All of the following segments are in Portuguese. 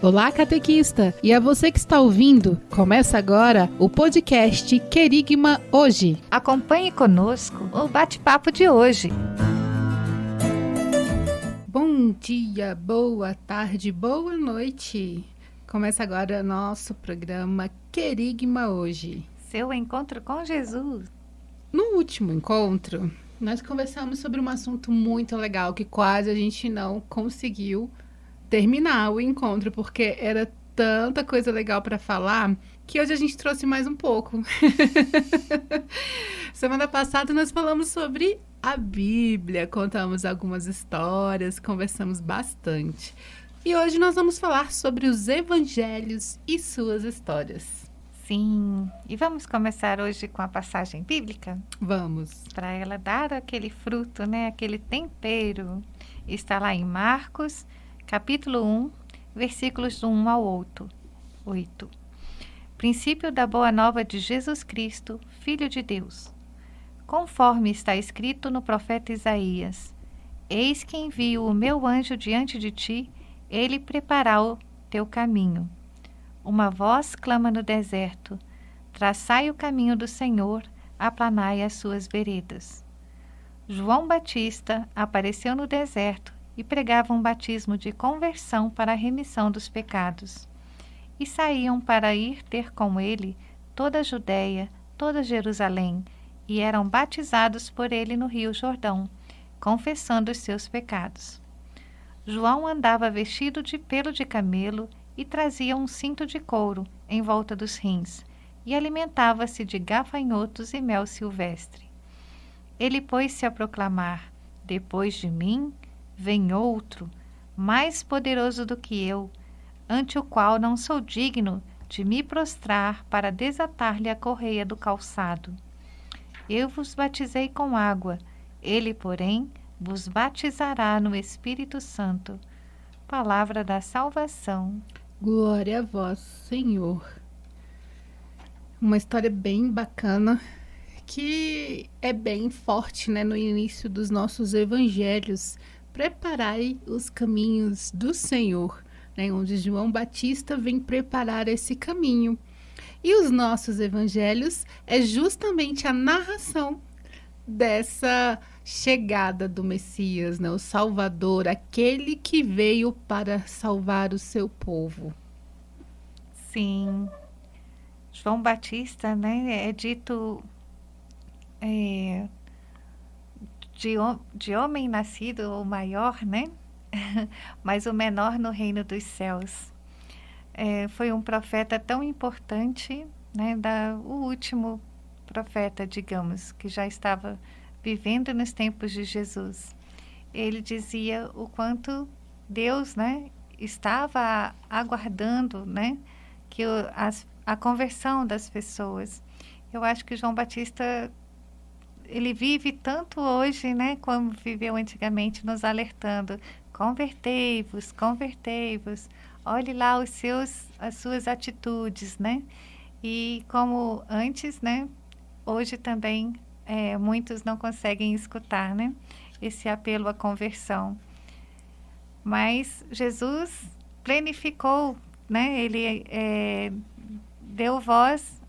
Olá, catequista! E a você que está ouvindo, começa agora o podcast Querigma Hoje. Acompanhe conosco o bate-papo de hoje. Bom dia, boa tarde, boa noite! Começa agora nosso programa Querigma Hoje. Seu encontro com Jesus. No último encontro, nós conversamos sobre um assunto muito legal que quase a gente não conseguiu terminar o encontro, porque era tanta coisa legal para falar que hoje a gente trouxe mais um pouco. Semana passada nós falamos sobre a Bíblia, contamos algumas histórias, conversamos bastante. E hoje nós vamos falar sobre os evangelhos e suas histórias. Sim, e vamos começar hoje com a passagem bíblica? Vamos. Para ela dar aquele fruto, né? Aquele tempero. Está lá em Marcos, capítulo 1, versículos do 1 ao 8. Princípio da boa nova de Jesus Cristo, Filho de Deus. Conforme está escrito no profeta Isaías: Eis que envio o meu anjo diante de ti, ele preparará o teu caminho. Uma voz clama no deserto: traçai o caminho do Senhor, aplanai as suas veredas. João Batista apareceu no deserto e pregava um batismo de conversão para a remissão dos pecados. E saíam para ir ter com ele toda a Judéia, toda Jerusalém, e eram batizados por ele no rio Jordão, confessando os seus pecados. João andava vestido de pelo de camelo e trazia um cinto de couro em volta dos rins, e alimentava-se de gafanhotos e mel silvestre. Ele pôs-se a proclamar: depois de mim vem outro, mais poderoso do que eu, ante o qual não sou digno de me prostrar para desatar-lhe a correia do calçado. Eu vos batizei com água, ele, porém, vos batizará no Espírito Santo. Palavra da salvação. Glória a vós, Senhor. Uma história bem bacana, que é bem forte, né, no início dos nossos evangelhos. Preparai os caminhos do Senhor, né, onde João Batista vem preparar esse caminho. E os nossos evangelhos é justamente a narração dessa chegada do Messias, né, o Salvador, aquele que veio para salvar o seu povo. Sim, João Batista, né, é dito de homem nascido o maior, né? Mas o menor no reino dos céus. Foi um profeta tão importante, né? O último profeta, digamos, que já estava vivendo nos tempos de Jesus. Ele dizia o quanto Deus, né, estava aguardando, né, que a conversão das pessoas. Eu acho que João Batista, ele vive tanto hoje, né, como viveu antigamente, nos alertando: convertei-vos, convertei-vos. Olhe lá as suas atitudes, né? E como antes, né, hoje também muitos não conseguem escutar, né, esse apelo à conversão. Mas Jesus plenificou, né? Ele deu voz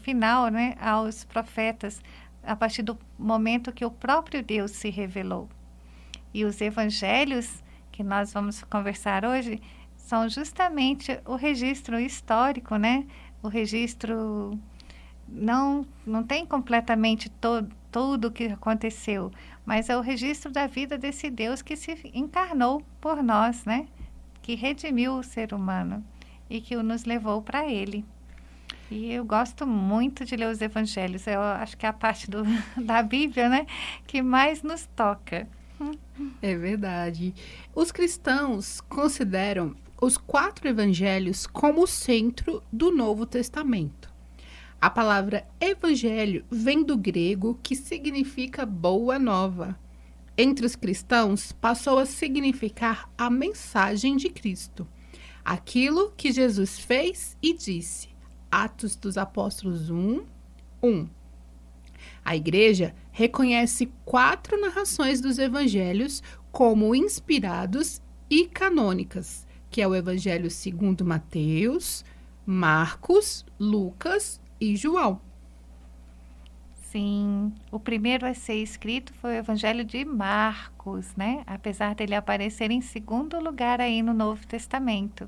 final, né, aos profetas, a partir do momento que o próprio Deus se revelou. E os evangelhos que nós vamos conversar hoje são justamente o registro histórico, né? O registro não tem completamente tudo o que aconteceu, mas é o registro da vida desse Deus que se encarnou por nós, né? Que redimiu o ser humano e que nos levou para ele. E eu gosto muito de ler os evangelhos. Eu acho que é a parte da Bíblia, né, que mais nos toca. É verdade. Os cristãos consideram os 4 evangelhos como o centro do Novo Testamento. A palavra evangelho vem do grego, que significa boa nova. Entre os cristãos, passou a significar a mensagem de Cristo, aquilo que Jesus fez e disse. Atos dos Apóstolos 1:1. A Igreja reconhece 4 narrações dos evangelhos como inspirados e canônicas, que é o Evangelho segundo Mateus, Marcos, Lucas e João. Sim, o primeiro a ser escrito foi o Evangelho de Marcos, né? Apesar dele aparecer em segundo lugar aí no Novo Testamento.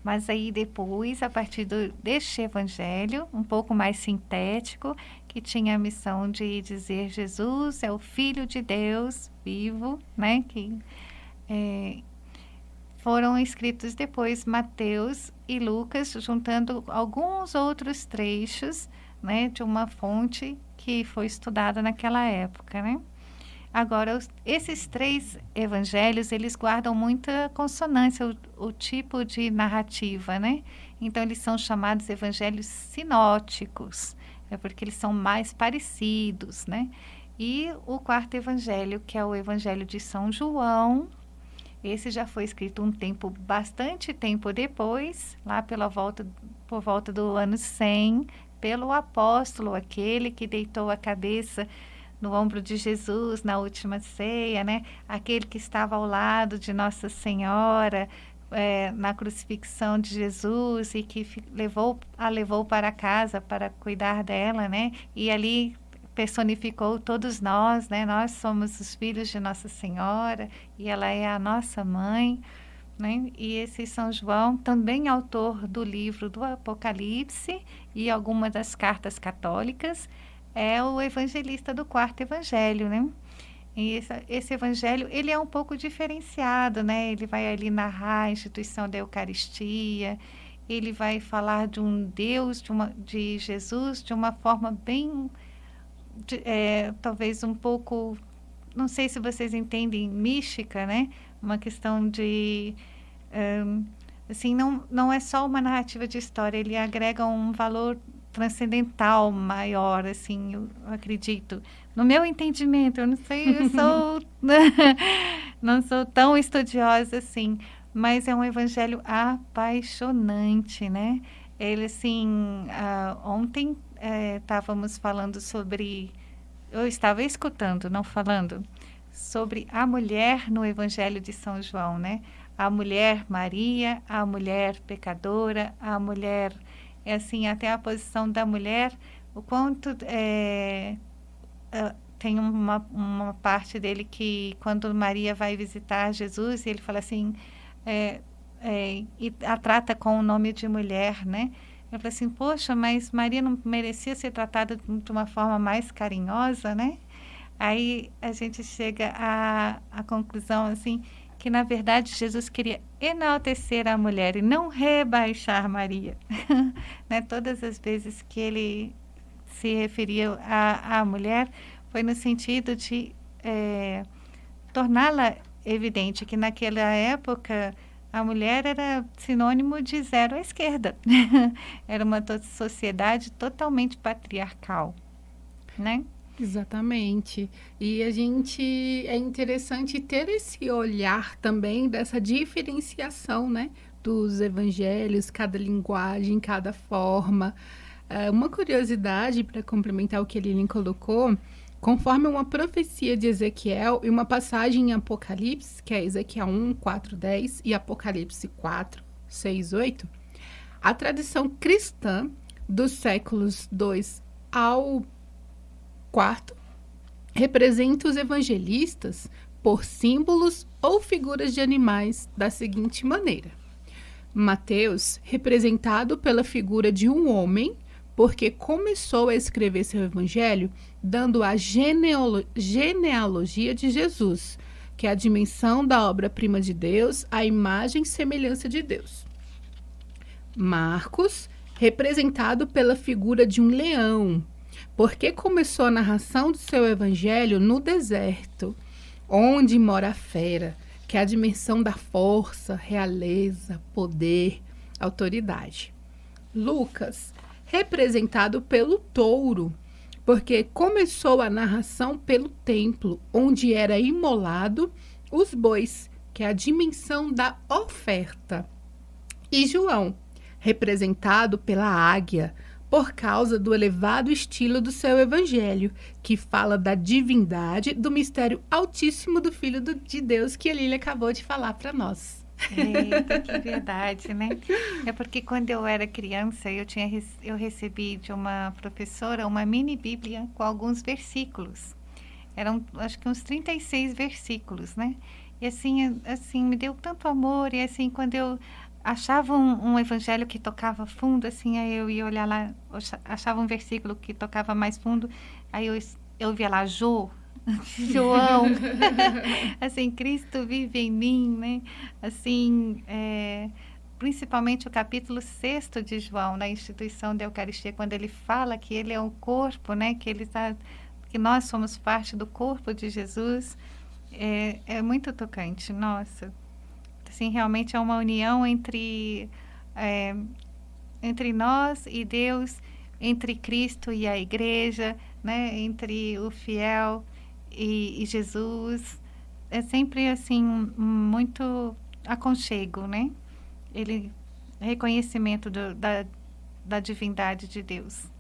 Mas aí depois, a partir deste evangelho, um pouco mais sintético, que tinha a missão de dizer Jesus é o Filho de Deus vivo, né? Que foram escritos depois Mateus e Lucas, juntando alguns outros trechos, né? De uma fonte que foi estudada naquela época, né? Agora, esses 3 evangelhos, eles guardam muita consonância, o tipo de narrativa, né? Então, eles são chamados evangelhos sinóticos, porque eles são mais parecidos, né? E o 4º evangelho, que é o Evangelho de São João, esse já foi escrito bastante tempo depois, lá por volta do ano 100, pelo apóstolo, aquele que deitou a cabeça no ombro de Jesus na última ceia, né? Aquele que estava ao lado de Nossa Senhora na crucifixão de Jesus e que a levou para casa para cuidar dela, né? E ali personificou todos nós, né? Nós somos os filhos de Nossa Senhora e ela é a nossa mãe, né? E esse São João, também autor do livro do Apocalipse e algumas das cartas católicas, é o evangelista do 4º evangelho, né? E esse evangelho, ele é um pouco diferenciado, né? Ele vai ali narrar a instituição da Eucaristia, ele vai falar de um Deus, de Jesus, de uma forma bem, talvez um pouco, não sei se vocês entendem, mística, né? Uma questão de, assim, não é só uma narrativa de história, ele agrega um valor transcendental maior, assim, eu acredito. No meu entendimento, eu não sei, eu sou não sou tão estudiosa assim, mas é um evangelho apaixonante, né? Ele, assim, ontem estávamos falando sobre, eu estava escutando, não falando, sobre a mulher no Evangelho de São João, né? A mulher Maria, a mulher pecadora, a mulher, assim, até a posição da mulher, o quanto tem uma parte dele que quando Maria vai visitar Jesus, ele fala assim, e a trata com o nome de mulher, né? Eu falei assim, poxa, mas Maria não merecia ser tratada de uma forma mais carinhosa, né? Aí a gente chega à conclusão, assim, que na verdade Jesus queria enaltecer a mulher e não rebaixar Maria. Né? Todas as vezes que ele se referia à mulher, foi no sentido de torná-la evidente que naquela época a mulher era sinônimo de zero à esquerda. Era uma sociedade totalmente patriarcal, né? Exatamente. E é interessante ter esse olhar também dessa diferenciação, né, dos evangelhos, cada linguagem, cada forma. Uma curiosidade para complementar o que a Lilian colocou, conforme uma profecia de Ezequiel e uma passagem em Apocalipse, que é Ezequiel 1, 4, 10 e Apocalipse 4, 6, 8, a tradição cristã dos séculos 2 ao 4 representa os evangelistas por símbolos ou figuras de animais da seguinte maneira. Mateus, representado pela figura de um homem, porque começou a escrever seu evangelho dando a genealogia de Jesus, que é a dimensão da obra-prima de Deus, a imagem e semelhança de Deus. Marcos, representado pela figura de um leão, porque começou a narração do seu evangelho no deserto, onde mora a fera, que é a dimensão da força, realeza, poder, autoridade. Lucas, representado pelo touro, porque começou a narração pelo templo, onde era imolado os bois, que é a dimensão da oferta. E João, representado pela águia, por causa do elevado estilo do seu evangelho, que fala da divindade, do mistério altíssimo do Filho de Deus, que a Lília acabou de falar para nós. Eita, que verdade, né? É porque quando eu era criança, eu recebi de uma professora uma mini Bíblia com alguns versículos. Eram, acho que uns 36 versículos, né? E assim, me deu tanto amor. E assim, quando eu achava um evangelho que tocava fundo, assim, aí eu ia olhar lá, achava um versículo que tocava mais fundo, aí eu via lá, João, assim, Cristo vive em mim, né? Assim, principalmente o capítulo 6º de João, na instituição da Eucaristia, quando ele fala que ele é um corpo, né? Que nós somos parte do corpo de Jesus, é muito tocante, nossa. Assim, realmente é uma união entre nós e Deus, entre Cristo e a Igreja, né? Entre o fiel e Jesus. É sempre assim muito aconchego, né? Reconhecimento da divindade de Deus.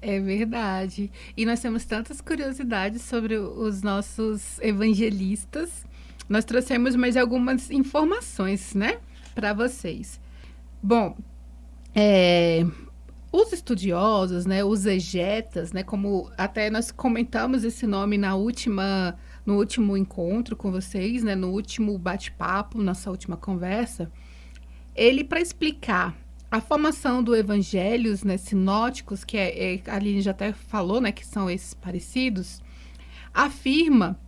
É verdade. E nós temos tantas curiosidades sobre os nossos evangelistas. Nós trouxemos mais algumas informações, né, para vocês. Bom, os estudiosos, né, os exegetas, né, como até nós comentamos esse nome no último encontro com vocês, né, no último bate-papo, nossa última conversa, ele, para explicar a formação do evangelhos, né, sinóticos, que a Aline já até falou, né, que são esses parecidos, afirma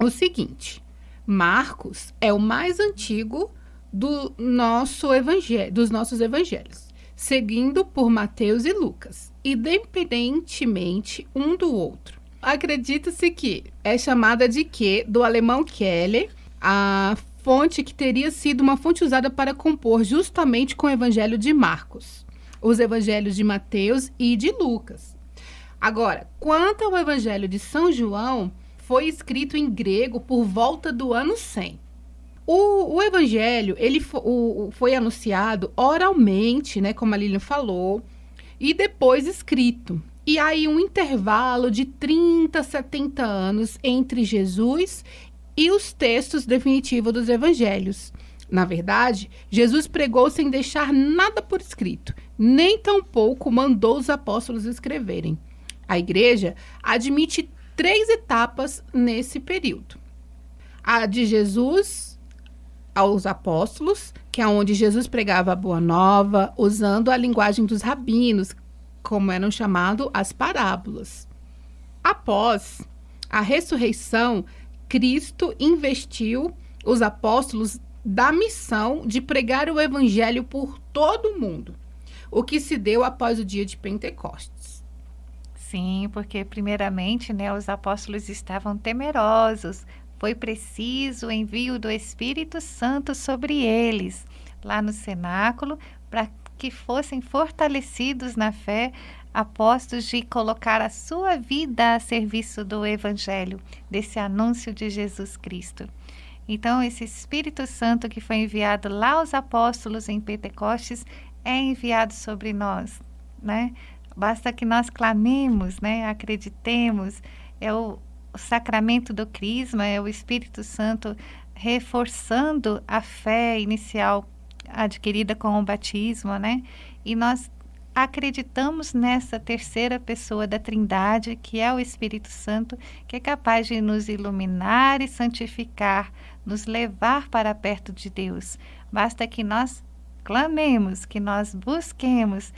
o seguinte: Marcos é o mais antigo dos nossos evangelhos, seguindo por Mateus e Lucas, independentemente um do outro. Acredita-se que é chamada de quê? Do alemão Keller, a fonte que teria sido uma fonte usada para compor justamente com o evangelho de Marcos, os evangelhos de Mateus e de Lucas. Agora, quanto ao evangelho de São João, foi escrito em grego por volta do ano 100. O evangelho foi anunciado oralmente, né, como a Lilian falou, e depois escrito. E aí um intervalo de 30, 70 anos entre Jesus e os textos definitivos dos evangelhos. Na verdade, Jesus pregou sem deixar nada por escrito, nem tampouco mandou os apóstolos escreverem. A igreja admite 3 etapas nesse período. A de Jesus aos apóstolos, que é onde Jesus pregava a boa nova, usando a linguagem dos rabinos, como eram chamadas as parábolas. Após a ressurreição, Cristo investiu os apóstolos da missão de pregar o evangelho por todo o mundo, o que se deu após o dia de Pentecostes. Sim, porque primeiramente, né, os apóstolos estavam temerosos. Foi preciso o envio do Espírito Santo sobre eles, lá no cenáculo, para que fossem fortalecidos na fé, a postos de colocar a sua vida a serviço do Evangelho, desse anúncio de Jesus Cristo. Então, esse Espírito Santo que foi enviado lá aos apóstolos em Pentecostes é enviado sobre nós, né? Basta que nós clamemos, né? Acreditemos. É o sacramento do crisma, é o Espírito Santo reforçando a fé inicial adquirida com o batismo, né? E nós acreditamos nessa terceira pessoa da Trindade, que é o Espírito Santo, que é capaz de nos iluminar e santificar, nos levar para perto de Deus. Basta que nós clamemos, que nós busquemos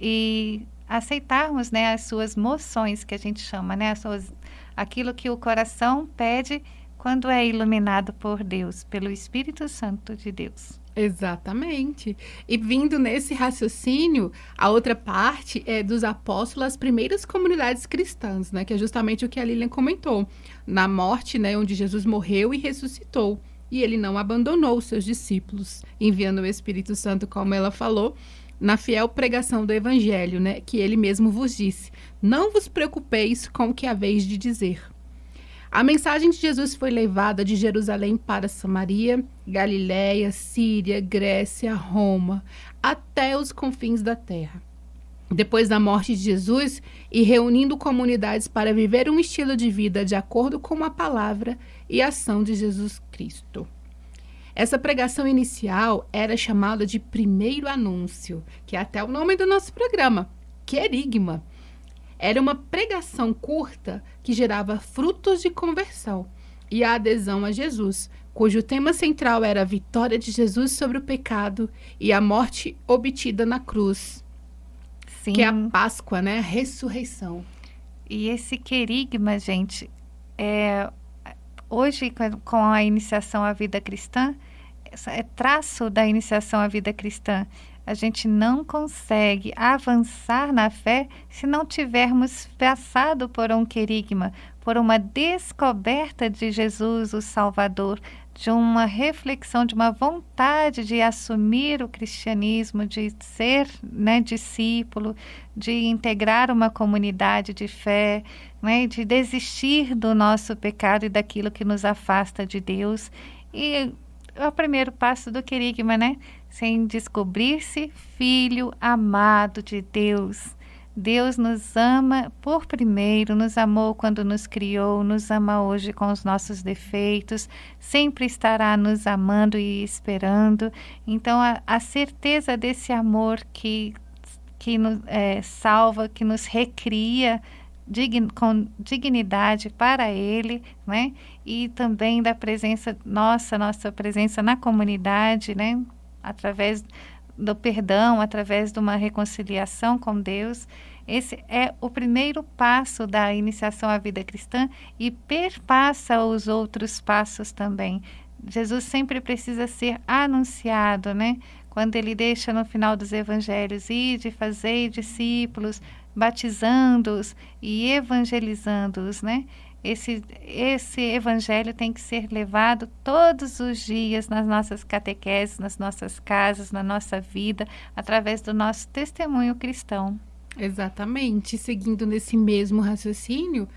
e aceitarmos, né, as suas moções, que a gente chama, né, aquilo que o coração pede quando é iluminado por Deus, pelo Espírito Santo de Deus. Exatamente. E vindo nesse raciocínio, a outra parte é dos apóstolos, as primeiras comunidades cristãs, né, que é justamente o que a Lilian comentou. Na morte, né, onde Jesus morreu e ressuscitou. E ele não abandonou os seus discípulos, enviando o Espírito Santo, como ela falou, na fiel pregação do Evangelho, né, que ele mesmo vos disse: não vos preocupeis com o que haveis de dizer. A mensagem de Jesus foi levada de Jerusalém para Samaria, Galiléia, Síria, Grécia, Roma, até os confins da terra. Depois da morte de Jesus e reunindo comunidades para viver um estilo de vida de acordo com a palavra e ação de Jesus Cristo. Essa pregação inicial era chamada de primeiro anúncio, que é até o nome do nosso programa, querigma. Era uma pregação curta que gerava frutos de conversão e a adesão a Jesus, cujo tema central era a vitória de Jesus sobre o pecado e a morte obtida na cruz, Sim. que é a Páscoa, né? A ressurreição. E esse querigma, gente, hoje com a iniciação à vida cristã, é traço da iniciação à vida cristã. A gente não consegue avançar na fé se não tivermos passado por um querigma, por uma descoberta de Jesus, o Salvador, de uma reflexão, de uma vontade de assumir o cristianismo, de ser, né, discípulo, de integrar uma comunidade de fé, né, de desistir do nosso pecado e daquilo que nos afasta de Deus. E é o primeiro passo do querigma, né? Sem descobrir-se filho amado de Deus. Deus nos ama por primeiro, nos amou quando nos criou, nos ama hoje com os nossos defeitos, sempre estará nos amando e esperando. Então, a certeza desse amor que nos salva, que nos recria com dignidade para Ele, né? E também da presença nossa presença na comunidade, né? Através do perdão, através de uma reconciliação com Deus. Esse é o primeiro passo da iniciação à vida cristã e perpassa os outros passos também. Jesus sempre precisa ser anunciado, né? Quando ele deixa no final dos evangelhos, ide, fazei discípulos, batizando-os e evangelizando-os, né? Esse evangelho tem que ser levado todos os dias nas nossas catequeses, nas nossas casas, na nossa vida, através do nosso testemunho cristão. Exatamente. Seguindo nesse mesmo raciocínio,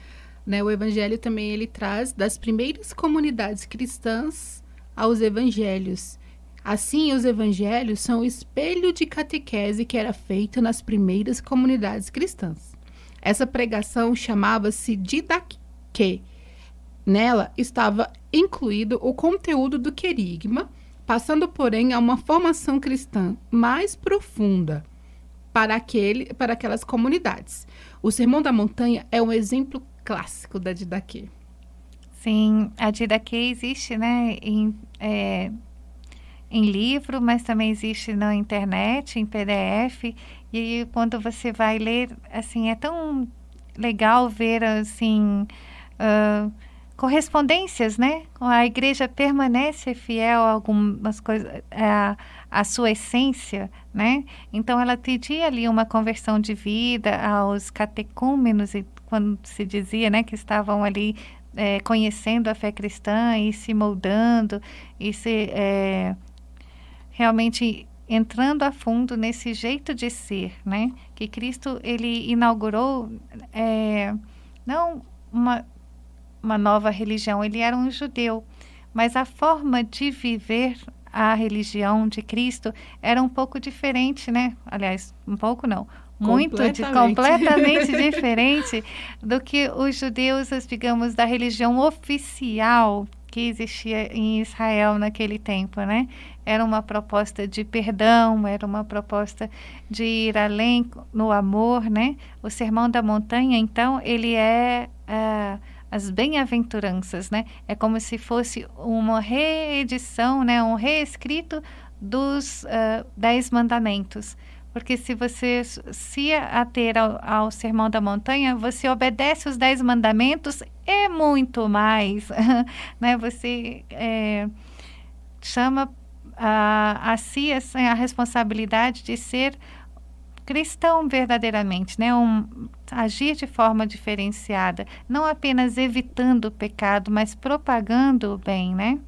né, o evangelho também ele traz das primeiras comunidades cristãs aos evangelhos. Assim, os evangelhos são o espelho de catequese que era feita nas primeiras comunidades cristãs. Essa pregação chamava-se didaquê. Nela estava incluído o conteúdo do querigma, passando, porém, a uma formação cristã mais profunda para aquelas comunidades. O Sermão da Montanha é um exemplo clássico da didaquê. Sim, a didaquê existe, né, em livro, mas também existe na internet, em PDF, e quando você vai ler, assim, é tão legal ver, assim, correspondências, né? A igreja permanece fiel a algumas coisas, a sua essência, né? Então, ela pedia ali uma conversão de vida aos catecúmenos, e quando se dizia, né, que estavam ali conhecendo a fé cristã e se moldando, e se realmente entrando a fundo nesse jeito de ser, né? Que Cristo, ele inaugurou não uma nova religião, ele era um judeu, mas a forma de viver a religião de Cristo era um pouco diferente, né? Aliás, um pouco não, completamente diferente do que os judeus, digamos, da religião oficial que existia em Israel naquele tempo, né? Era uma proposta de perdão, era uma proposta de ir além no amor, né? O Sermão da Montanha, então, ele é as bem-aventuranças, né? É como se fosse uma reedição, né? Um reescrito dos 10 mandamentos. Porque se você se ater ao Sermão da Montanha, você obedece os 10 mandamentos e muito mais, né? Você chama a si a responsabilidade de ser cristão verdadeiramente, né? Agir de forma diferenciada, não apenas evitando o pecado, mas propagando o bem, né?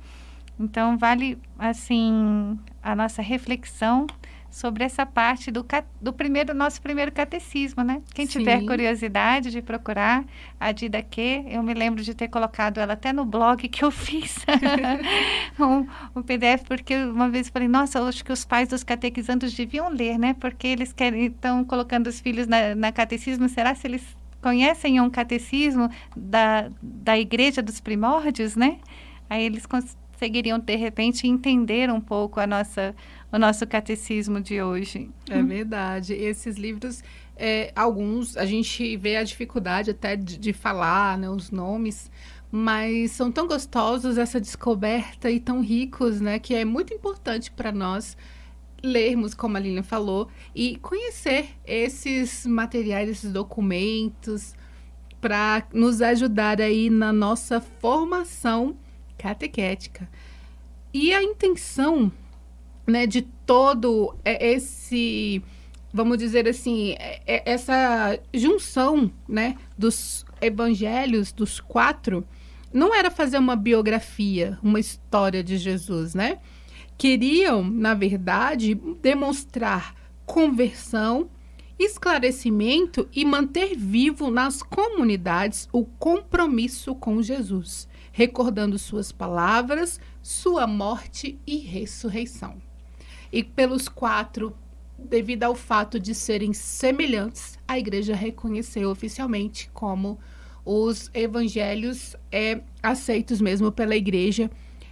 Então, vale, assim, a nossa reflexão sobre essa parte do nosso primeiro catecismo, né? Quem tiver curiosidade de procurar a didaquê, eu me lembro de ter colocado ela até no blog que eu fiz, um PDF, porque uma vez eu falei, nossa, eu acho que os pais dos catequizandos deviam ler, né? Porque eles estão colocando os filhos na catecismo, será se eles conhecem um catecismo da igreja dos primórdios, né? Aí eles conseguiriam, de repente, entender um pouco o nosso catecismo de hoje. É verdade. Esses livros, alguns, a gente vê a dificuldade até de falar, né, os nomes, mas são tão gostosos essa descoberta e tão ricos, né, que é muito importante para nós lermos, como a Lilian falou, e conhecer esses materiais, esses documentos, para nos ajudar aí na nossa formação catequética. E a intenção, né, de todo esse, vamos dizer assim, essa junção, né, dos evangelhos, dos 4, não era fazer uma biografia, uma história de Jesus, né? Queriam, na verdade, demonstrar conversão, esclarecimento e manter vivo nas comunidades o compromisso com Jesus, recordando suas palavras, sua morte e ressurreição. E pelos 4, devido ao fato de serem semelhantes, a igreja reconheceu oficialmente como os evangelhos aceitos mesmo pela igreja,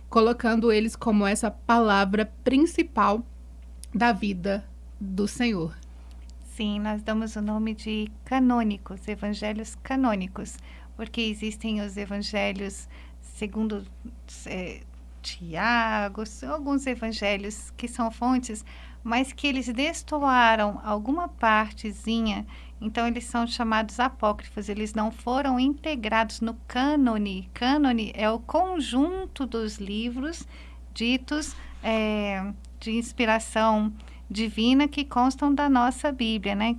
colocando eles como essa palavra principal da vida do Senhor. Sim, nós damos o nome de canônicos, evangelhos canônicos, porque existem os evangelhos segundo Tiago, alguns evangelhos que são fontes, mas que eles destoaram alguma partezinha, então eles são chamados apócrifos, eles não foram integrados no cânone. Cânone é o conjunto dos livros ditos de inspiração divina que constam da nossa Bíblia, né?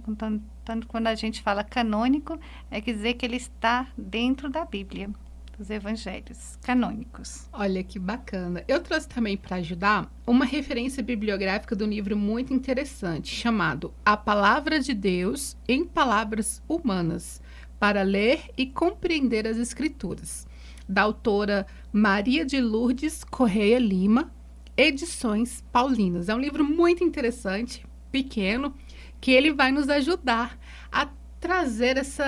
Tanto quando a gente fala canônico, quer dizer que ele está dentro da Bíblia, dos evangelhos canônicos. Olha que bacana. Eu trouxe também para ajudar uma referência bibliográfica de um livro muito interessante, chamado A Palavra de Deus em Palavras Humanas, para ler e compreender as Escrituras, da autora Maria de Lourdes Correia Lima, Edições Paulinas. É um livro muito interessante, pequeno, que ele vai nos ajudar a trazer esse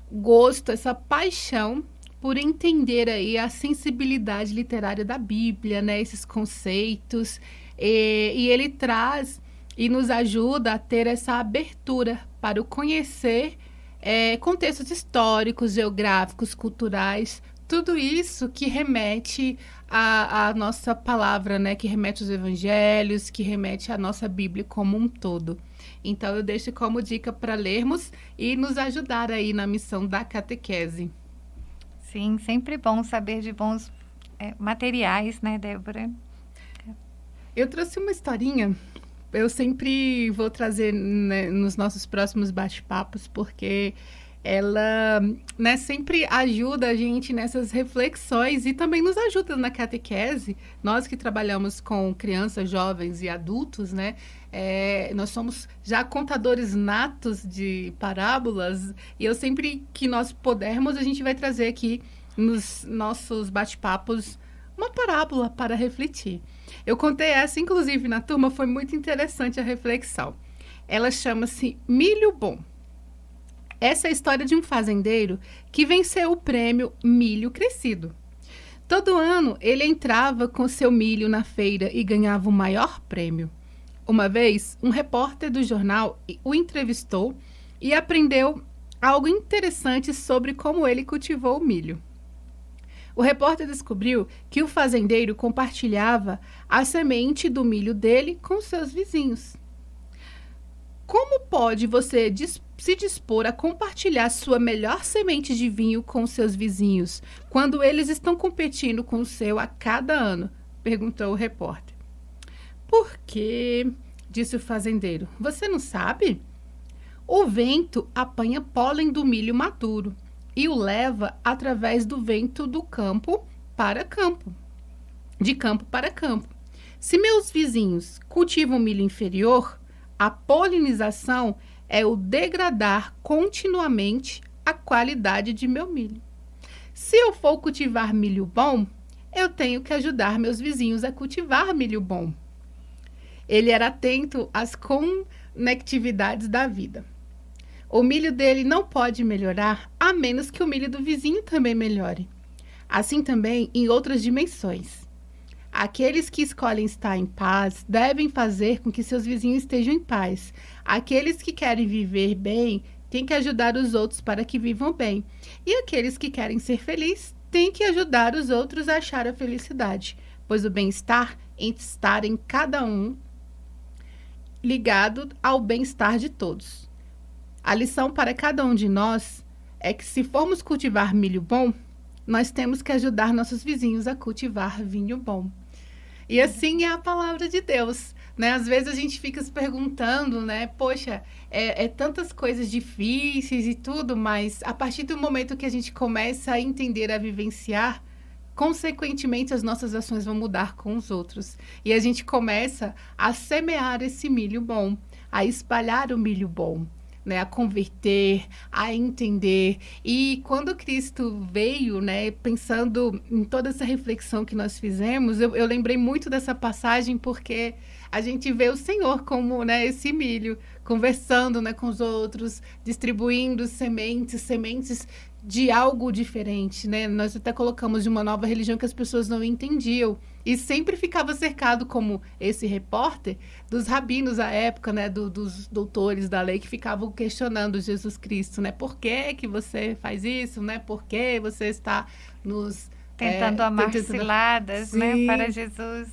gosto, essa paixão por entender aí a sensibilidade literária da Bíblia, né? Esses conceitos. E ele traz e nos ajuda a ter essa abertura para o conhecer contextos históricos, geográficos, culturais, tudo isso que remete à nossa palavra, né? Que remete aos evangelhos, que remete à nossa Bíblia como um todo. Então, eu deixo como dica para lermos e nos ajudar aí na missão da catequese. Sim, sempre bom saber de bons materiais, né, Débora? Eu trouxe uma historinha, eu sempre vou trazer, né, nos nossos próximos bate-papos, porque ela, né, sempre ajuda a gente nessas reflexões e também nos ajuda na catequese. Nós que trabalhamos com crianças, jovens e adultos, né, nós somos já contadores natos de parábolas, e eu sempre que nós pudermos, a gente vai trazer aqui nos nossos bate-papos uma parábola para refletir. Eu contei essa, inclusive, na turma, foi muito interessante a reflexão. Ela chama-se Milho Bom. Essa é a história de um fazendeiro que venceu o prêmio Milho Crescido. Todo ano, ele entrava com seu milho na feira e ganhava o maior prêmio. Uma vez, um repórter do jornal o entrevistou e aprendeu algo interessante sobre como ele cultivou o milho. O repórter descobriu que o fazendeiro compartilhava a semente do milho dele com seus vizinhos. Como pode você se dispor a compartilhar sua melhor semente de vinho com seus vizinhos, quando eles estão competindo com o seu a cada ano? Perguntou o repórter. Por quê? Disse o fazendeiro. Você não sabe? O vento apanha pólen do milho maduro e o leva através do vento do campo para campo, de campo para campo. Se meus vizinhos cultivam milho inferior, a polinização é o degradar continuamente a qualidade de meu milho. Se eu for cultivar milho bom, eu tenho que ajudar meus vizinhos a cultivar milho bom. Ele era atento às conectividades da vida. O milho dele não pode melhorar a menos que o milho do vizinho também melhore. Assim também em outras dimensões. Aqueles que escolhem estar em paz devem fazer com que seus vizinhos estejam em paz. Aqueles que querem viver bem têm que ajudar os outros para que vivam bem. E aqueles que querem ser felizes têm que ajudar os outros a achar a felicidade, pois o bem-estar está em cada um ligado ao bem-estar de todos. A lição para cada um de nós é que, se formos cultivar milho bom, nós temos que ajudar nossos vizinhos a cultivar vinho bom. E assim é a palavra de Deus, né? Às vezes a gente fica se perguntando, né? Poxa, é tantas coisas difíceis e tudo, mas a partir do momento que a gente começa a entender, a vivenciar, consequentemente as nossas ações vão mudar com os outros. E a gente começa a semear esse milho bom, a espalhar o milho bom, né, a converter, a entender. E quando Cristo veio, né, pensando em toda essa reflexão que nós fizemos, eu lembrei muito dessa passagem, porque a gente vê o Senhor como, né, esse milho, conversando, né, com os outros, distribuindo sementes de algo diferente, né? Nós até colocamos de uma nova religião que as pessoas não entendiam. E sempre ficava cercado, como esse repórter, dos rabinos à época, né? Dos doutores da lei, que ficavam questionando Jesus Cristo, né? Por que você faz isso, né? Por que você está nos... Tentando amar ciladas, né? Para Jesus.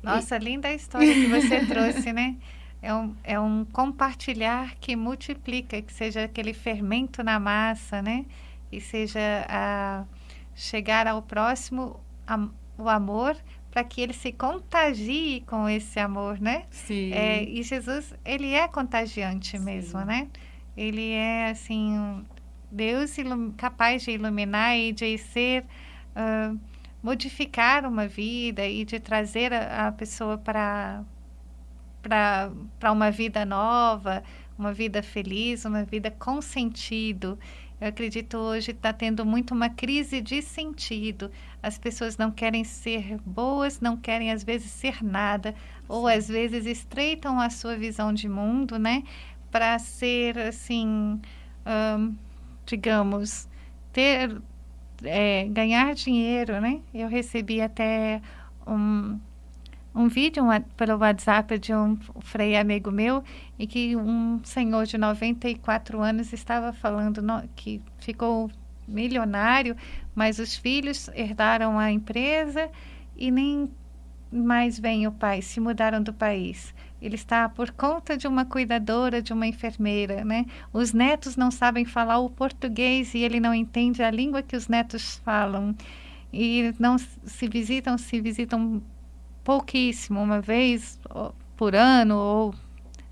Nossa, linda a história que você trouxe, né? É um compartilhar que multiplica, que seja aquele fermento na massa, né? E seja chegar ao próximo o amor, para que ele se contagie com esse amor, né? Sim. E Jesus, ele é contagiante mesmo, né? Ele é, assim, Deus capaz de iluminar e de ser... modificar uma vida e de trazer a pessoa para uma vida nova, uma vida feliz, uma vida com sentido. Eu acredito hoje está tendo muito uma crise de sentido. As pessoas não querem ser boas, não querem às vezes ser nada, ou às vezes estreitam a sua visão de mundo, né? Para ser assim, digamos, ganhar dinheiro, né? Eu recebi até um vídeo pelo WhatsApp de um frei amigo meu, e que um senhor de 94 anos estava falando que ficou milionário, mas os filhos herdaram a empresa e nem mais vem o pai, se mudaram do país. Ele está por conta de uma cuidadora, de uma enfermeira, né? Os netos não sabem falar o português e ele não entende a língua que os netos falam. E não se visitam pouquíssimo, uma vez por ano, ou,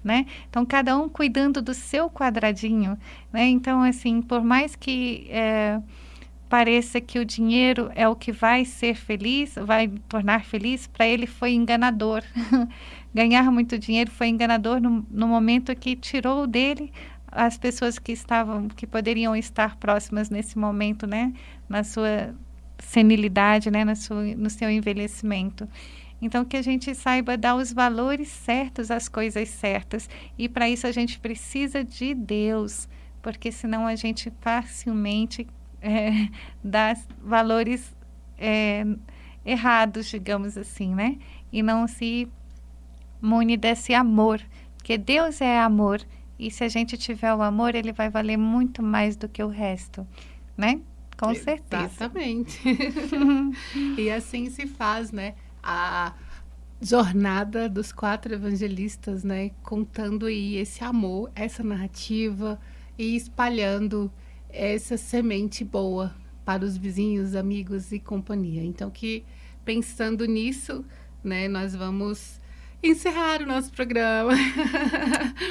né? Então, cada um cuidando do seu quadradinho, né? Então, assim, por mais que pareça que o dinheiro é o que vai ser feliz, vai tornar feliz, para ele foi enganador. Ganhar muito dinheiro foi enganador no momento que tirou dele as pessoas que poderiam estar próximas nesse momento, né? Na sua senilidade, né? No seu envelhecimento. Então, que a gente saiba dar os valores certos às coisas certas. E para isso a gente precisa de Deus, porque senão a gente facilmente dá valores errados, digamos assim, né? E não se mune desse amor, porque Deus é amor. E se a gente tiver o amor, ele vai valer muito mais do que o resto, né? Com certeza. Exatamente. E assim se faz, né? A jornada dos 4 evangelistas, né? Contando aí esse amor, essa narrativa e espalhando essa semente boa para os vizinhos, amigos e companhia. Então, que pensando nisso, né? Nós vamos encerrar o nosso programa.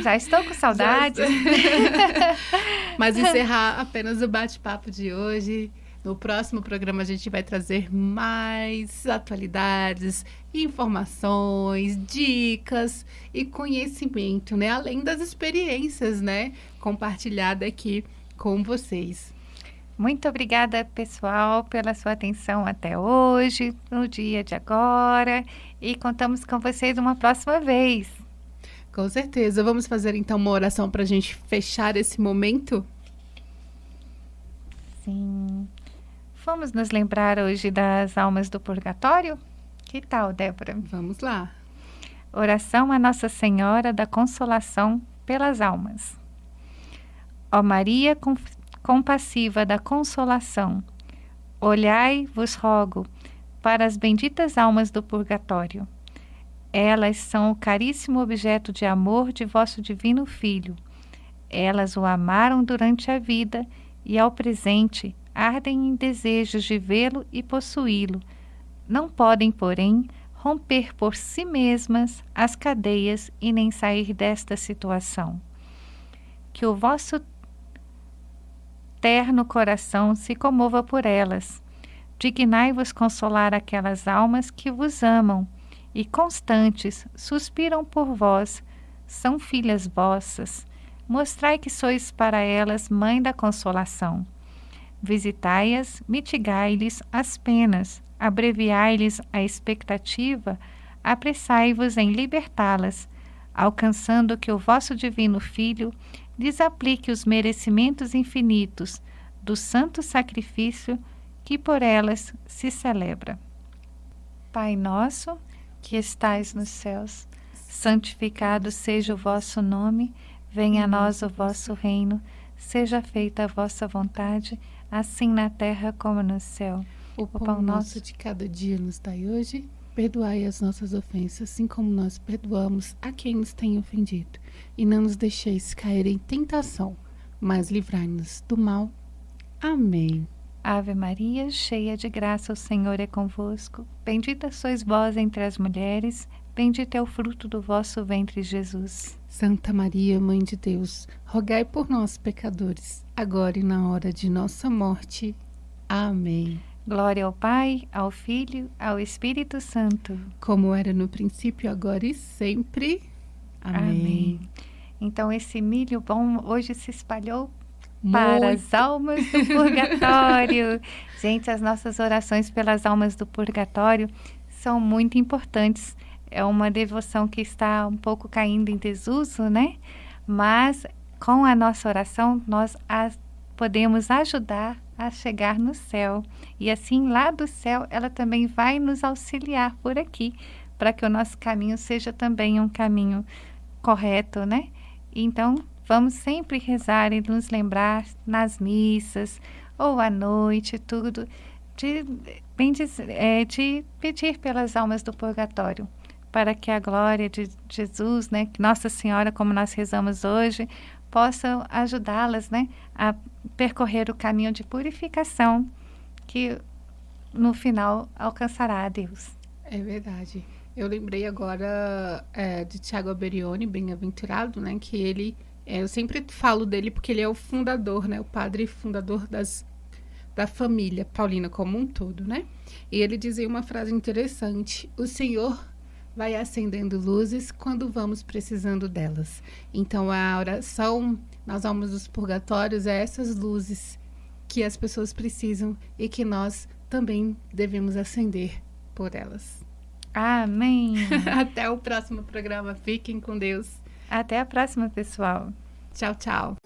Já estou com saudades. Mas encerrar apenas o bate-papo de hoje. No próximo programa a gente vai trazer mais atualidades, informações, dicas e conhecimento, né? Além das experiências, né? Compartilhada aqui com vocês. Muito obrigada, pessoal, pela sua atenção até hoje, no dia de agora. E contamos com vocês uma próxima vez. Com certeza. Vamos fazer então uma oração para a gente fechar esse momento? Sim. Vamos nos lembrar hoje das almas do purgatório? Que tal, Débora? Vamos lá. Oração a Nossa Senhora da Consolação pelas almas. Ó Maria compassiva da consolação, olhai, vos rogo, para as benditas almas do purgatório. Elas são o caríssimo objeto de amor de vosso divino Filho. Elas o amaram durante a vida e, ao presente, ardem em desejos de vê-lo e possuí-lo. Não podem, porém, romper por si mesmas as cadeias e nem sair desta situação. Que o vosso terno coração se comova por elas. Dignai-vos consolar aquelas almas que vos amam e constantes suspiram por vós, são filhas vossas. Mostrai que sois para elas mãe da consolação. Visitai-as, mitigai-lhes as penas, abreviai-lhes a expectativa, apressai-vos em libertá-las, alcançando que o vosso divino Filho lhes aplique os merecimentos infinitos do santo sacrifício que por elas se celebra. Pai nosso, que estais nos céus, santificado seja o vosso nome, venha a nós o vosso reino, seja feita a vossa vontade, assim na terra como no céu. O pão nosso de cada dia nos dai hoje. Perdoai as nossas ofensas, assim como nós perdoamos a quem nos tem ofendido. E não nos deixeis cair em tentação, mas livrai-nos do mal. Amém. Ave Maria, cheia de graça, o Senhor é convosco. Bendita sois vós entre as mulheres, bendito é o fruto do vosso ventre, Jesus. Santa Maria, Mãe de Deus, rogai por nós, pecadores, agora e na hora de nossa morte. Amém. Glória ao Pai, ao Filho, ao Espírito Santo. Como era no princípio, agora e sempre. Amém. Amém. Então esse milho bom hoje se espalhou para as almas do purgatório. Gente, as nossas orações pelas almas do purgatório são muito importantes. É uma devoção que está um pouco caindo em desuso, né? Mas com a nossa oração nós podemos ajudar a chegar no céu. E assim, lá do céu, ela também vai nos auxiliar por aqui, para que o nosso caminho seja também um caminho correto, né? Então, vamos sempre rezar e nos lembrar nas missas ou à noite, tudo, de pedir pelas almas do purgatório, para que a glória de Jesus, né, que Nossa Senhora, como nós rezamos hoje, possa ajudá-las, né, a percorrer o caminho de purificação que no final alcançará a Deus. É verdade. Eu lembrei agora de Tiago Alberione, bem-aventurado, né, que ele, eu sempre falo dele porque ele é o fundador, né, o padre fundador da família paulina como um todo, né? E ele dizia uma frase interessante: o Senhor vai acendendo luzes quando vamos precisando delas. Então, a oração nas almas dos purgatórios é essas luzes que as pessoas precisam e que nós também devemos acender por elas. Amém! Até o próximo programa. Fiquem com Deus. Até a próxima, pessoal. Tchau, tchau.